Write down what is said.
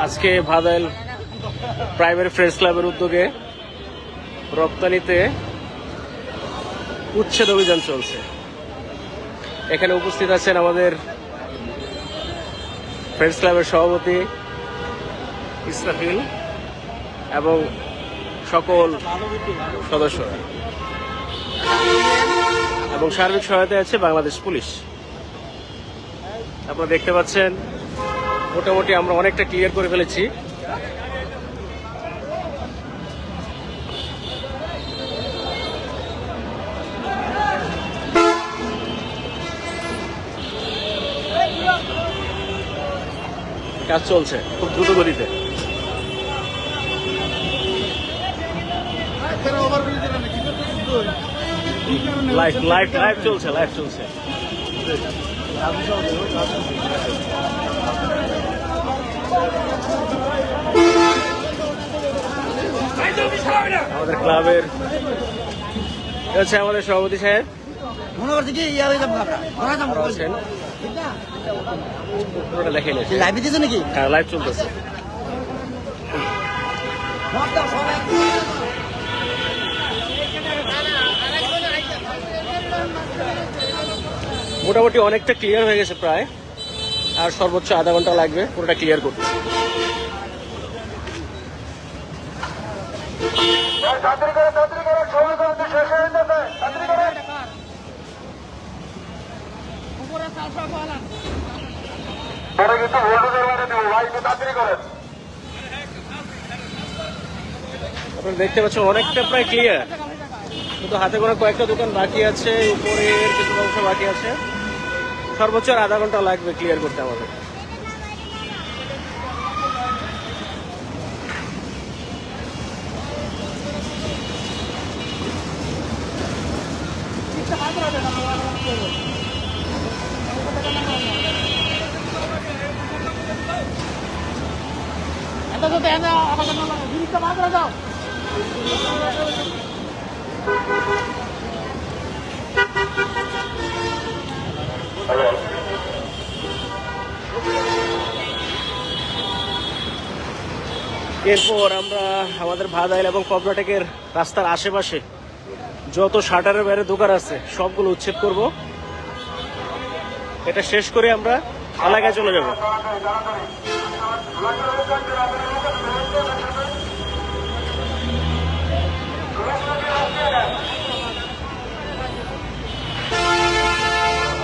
আজকে Bhadail primary friends ক্লাবের উদ্যোগে রপ্তানিতে উচ্ছেদ অভিযান চলছে। এখানে উপস্থিত আছেন আমাদের ফ্রেন্ডস ক্লাবের সভাপতি ইসরাফিল এবং সকল সদস্যরা, এবং সার্বিক সহায়তায় আছে বাংলাদেশ পুলিশ। আপনারা দেখতে পাচ্ছেন মোটামুটি আমরা অনেকটা ক্লিয়ার করে ফেলেছি। কাজ চলছে খুব দ্রুত গতিতে। লাইভ চলছে। আমাদের ক্লাবের হচ্ছে আমাদের সভাপতি সাহেব লাইভে দিয়েছো নাকি? হ্যাঁ, লাইভ চলতেছে। মোটামুটি অনেকটা ক্লিয়ার হয়ে গেছে প্রায়, আর সর্বোচ্চ আধা ঘন্টা লাগবে পুরোটা ক্লিয়ার করতে। আপনারা দেখতে পাচ্ছেন অনেকটা প্রায় ক্লিয়ার, কিন্তু হাতে গোনা কয়েকটা দোকান বাকি আছে, উপরের কিছু অংশ বাকি আছে। সর্বোচ্চ আধা ঘন্টা লাগবে ক্লিয়ার করতে আমাদের। এরপর আমরা আমাদের ভাদাইল এবং কবরাটেকের রাস্তার আশেপাশে যত শাটারের বাইরে দোকান আছে সবগুলো উচ্ছেদ করব। এটা শেষ করে আমরা এলাকায় চলে যাব।